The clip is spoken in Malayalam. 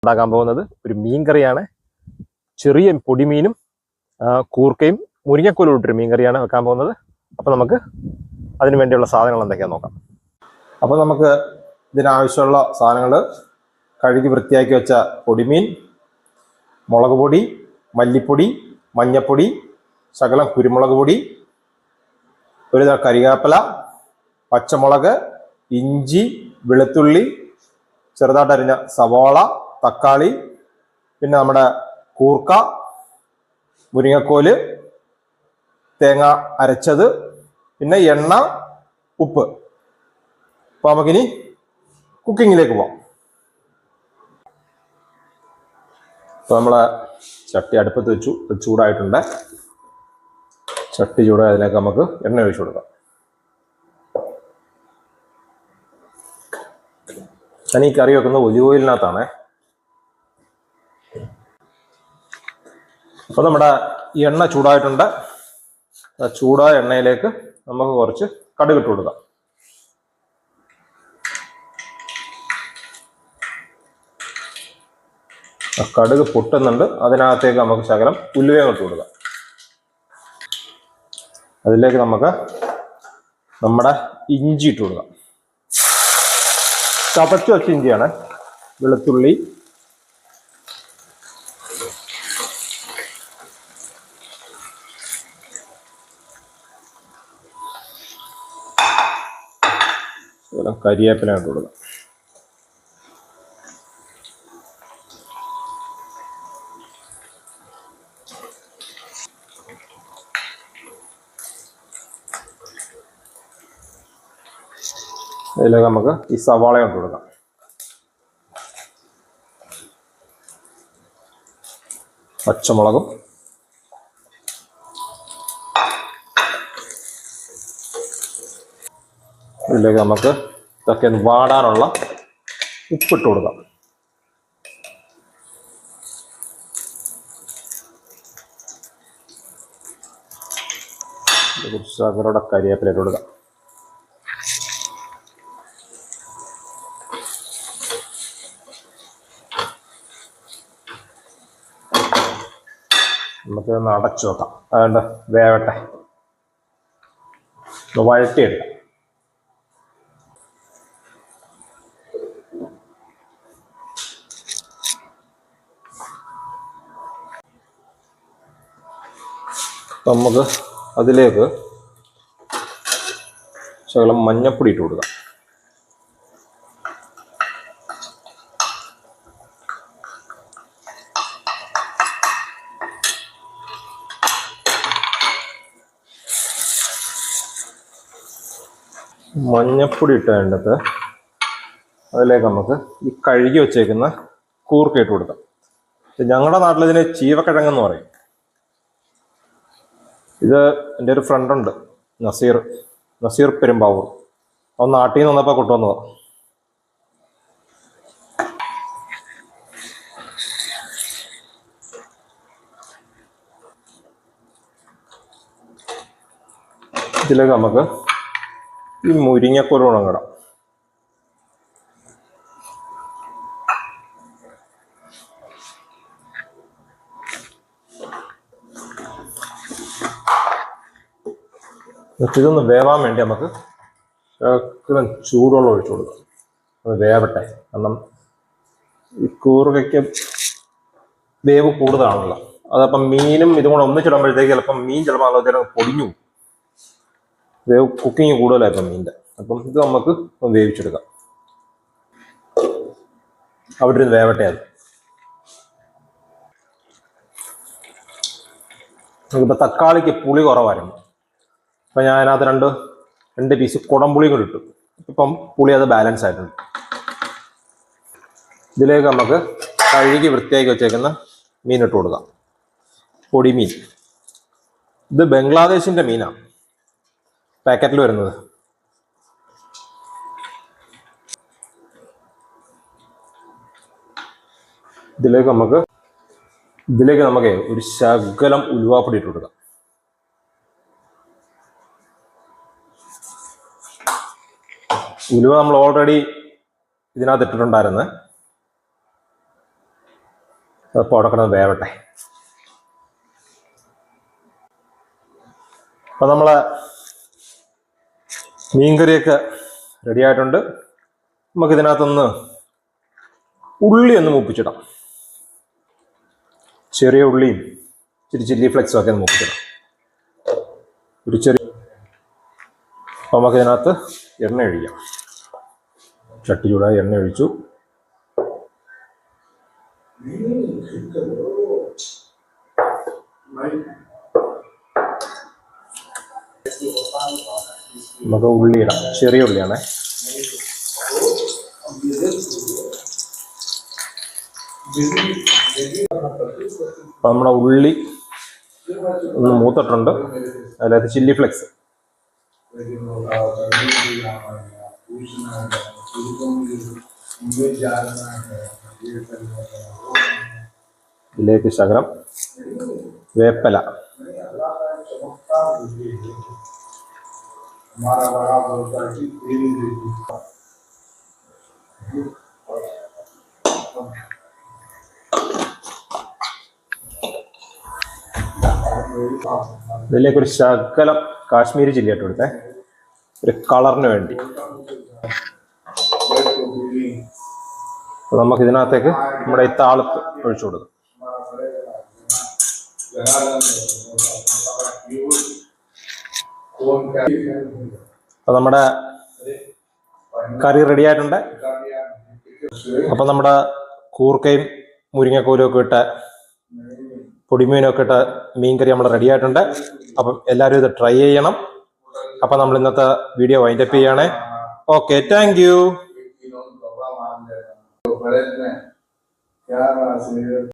ഉണ്ടാക്കാൻ പോകുന്നത് ഒരു മീൻ കറിയാണ്. ചെറിയ പൊടിമീനും കൂർക്കയും മുരിങ്ങക്കോലും ഇട്ടൊരു മീൻ കറിയാണ് വെക്കാൻ പോകുന്നത്. അപ്പോൾ നമുക്ക് അതിന് വേണ്ടിയുള്ള സാധനങ്ങൾ എന്തൊക്കെയാണെന്ന് നോക്കാം. അപ്പോൾ നമുക്ക് ഇതിനാവശ്യമുള്ള സാധനങ്ങൾ: കഴുകി വൃത്തിയാക്കി വെച്ച പൊടിമീൻ, മുളക് പൊടി, മല്ലിപ്പൊടി, മഞ്ഞൾപ്പൊടി, ശകലം കുരുമുളക് പൊടി, ഒരു കരിവേപ്പില, പച്ചമുളക്, ഇഞ്ചി, വെളുത്തുള്ളി, ചെറുതായിട്ടരിഞ്ഞ സവാള, തക്കാളി, പിന്നെ നമ്മുടെ കൂർക്ക, മുരിങ്ങക്കോല്, തേങ്ങ അരച്ചത്, പിന്നെ എണ്ണ, ഉപ്പ്. അപ്പോൾ നമുക്കിനി കുക്കിങ്ങിലേക്ക് പോകാം. അപ്പോൾ നമ്മളെ ചട്ടി അടുപ്പത്ത് വെച്ചു, ചൂടായിട്ടുണ്ട്. ചട്ടി ചൂടായി അതിലേക്ക് നമുക്ക് എണ്ണ ഒഴിച്ചു കൊടുക്കാം. ഞാൻ ഈ കറി വെക്കുന്നത് ഒലിവ് ഓയിലിനകത്താണ്. അപ്പോൾ നമ്മുടെ ഈ എണ്ണ ചൂടായിട്ടുണ്ട്. ചൂടായ എണ്ണയിലേക്ക് നമുക്ക് കുറച്ച് കടുക് ഇട്ട് കൊടുക്കാം. കടുക് പൊട്ടുന്നുണ്ട്. അതിനകത്തേക്ക് നമുക്ക് ശകലം ഉലുവയും ഇട്ട് കൊടുക്കാം. അതിലേക്ക് നമുക്ക് നമ്മുടെ ഇഞ്ചി ഇട്ട് കൊടുക്കാം. ചതച്ച് വെച്ച ഇഞ്ചിയാണ്. വെളുത്തുള്ളി, കരിവേപ്പില ഇട്ട് കൊടുക്കാം. അതിലേക്ക് നമുക്ക് ഈ സവാള ഇട്ട് കൊടുക്കാം. പച്ചമുളകും, ഇതിലേക്ക് നമുക്ക് ഇതൊക്കെ വാടാനുള്ള ഉപ്പിട്ട് കൊടുക്കാം. ശകലം കരിവേപ്പില ഇട്ട് കൊടുക്കാം. നമുക്ക് ഒന്ന് അടച്ചു വെക്കാം. അതുകൊണ്ട് വേവട്ടെ, വഴറ്റിയെടുക്കാം. നമുക്ക് അതിലേക്ക് ശകലം മഞ്ഞപ്പൊടി ഇട്ട് കൊടുക്കാം. മഞ്ഞപ്പൊടി ഇട്ട് വേണ്ടത് അതിലേക്ക് നമുക്ക് ഈ കഴുകി വെച്ചേക്കുന്ന കൂർക്ക ഇട്ട് കൊടുക്കാം. ഞങ്ങളുടെ നാട്ടിലിതിന് ചീവക്കിഴങ്ങെന്ന് പറയും. ഇത് എൻ്റെ ഒരു ഫ്രണ്ടുണ്ട്, നസീർ പെരുമ്പാവൂർ. അവൻ നാട്ടിൽ നിന്ന് വന്നപ്പോൾ കൊണ്ടുവന്നതാണ്. ഇതിലേക്ക് നമുക്ക് ഈ മുരിങ്ങക്കോല് ഉണങ്ങിടാം. ഇതൊന്ന് വേവാൻ വേണ്ടി നമുക്ക് ചൂടുവെള്ളം ഒഴിച്ചു കൊടുക്കാം. അത് വേവട്ടെ. കാരണം ഈ കൂർക്കയ്ക്ക് വേവ് കൂടുതലാണല്ലോ. അതപ്പം മീനും ഇതും കൂടെ ഒന്നിച്ചിടുമ്പോഴത്തേക്ക് ചിലപ്പം മീൻ ചിലപ്പോൾ നല്ലതരം പൊടിഞ്ഞു പോകും. വേവ് കുക്കിങ് കൂടുതലായിപ്പം മീനിൻ്റെ. അപ്പം ഇത് നമുക്ക് വേവിച്ചെടുക്കാം. അവിടെ ഇരുന്ന് വേവട്ടെ. അത് നമുക്കിപ്പോൾ തക്കാളിക്ക് പുളി കുറവായിരുന്നു. അപ്പം ഞാൻ അതിനകത്ത് രണ്ട് പീസ് കുടംപുളിയും കൂടി ഇട്ടു. ഇപ്പം പുളി അത് ബാലൻസ് ആയിട്ടുണ്ട്. ഇതിലേക്ക് നമുക്ക് കഴുകി വൃത്തിയാക്കി വെച്ചേക്കുന്ന മീൻ ഇട്ട് കൊടുക്കാം. പൊടിമീൻ. ഇത് ബംഗ്ലാദേശിൻ്റെ മീനാണ്, പാക്കറ്റിൽ വരുന്നത്. ഇതിലേക്ക് നമുക്ക് ഒരു ശകലം ഉലുവാപ്പൊടി ഇട്ട് കൊടുക്കാം. ഉലുവ നമ്മൾ ഓൾറെഡി ഇതിനകത്ത് ഇട്ടിട്ടുണ്ടായിരുന്നു. അതപ്പോൾ അവിടെ കിടന്ന് വേവട്ടെ. അപ്പം നമ്മളെ മീൻകറിയൊക്കെ റെഡി ആയിട്ടുണ്ട്. നമുക്കിതിനകത്തൊന്ന് ഉള്ളി ഒന്ന് മൂപ്പിച്ചിടാം. ചെറിയ ഉള്ളിയും ഇച്ചിരി ചില്ലി ഫ്ലെക്സും ഒക്കെ ഒന്ന് മൂപ്പിച്ചിടാം. ഒരു ചെറിയ അപ്പം നമുക്കിതിനകത്ത് എണ്ണ ഒഴിക്കാം. ചട്ടി ചൂടായി എണ്ണ ഒഴിച്ചു. നമുക്ക് ഉള്ളി ഇടാം. ചെറിയ ഉള്ളിയാണേ. അപ്പം നമ്മുടെ ഉള്ളി ഒന്ന് മൂത്തിട്ടുണ്ട്. അതിനകത്ത് ചില്ലി ഫ്ലെക്സ്, ഇതിലേക്ക് ശകലം വേപ്പല, ഇതിലേക്കൊരു ശകലം കാശ്മീരി ചില്ലി ഇട്ട് കൊടുത്തേ, ഒരു കളറിന് വേണ്ടി. നമുക്ക് ഇതിനകത്തേക്ക് നമ്മുടെ ഈ താളിപ്പ് ഒഴിച്ചു കൊടുക്കും. അപ്പൊ നമ്മുടെ കറി റെഡി ആയിട്ടുണ്ട്. അപ്പൊ നമ്മുടെ കൂർക്കയും മുരിങ്ങക്കോലും ഒക്കെ ഇട്ട പൊടിമീനൊക്കെ ഇട്ട മീൻകറി നമ്മൾ റെഡി ആയിട്ടുണ്ട്. അപ്പം എല്ലാവരും ഇത് ട്രൈ ചെയ്യണം. അപ്പം നമ്മൾ ഇന്നത്തെ വീഡിയോ വൈൻഡപ്പ് ചെയ്യണേ. Okay, thank you.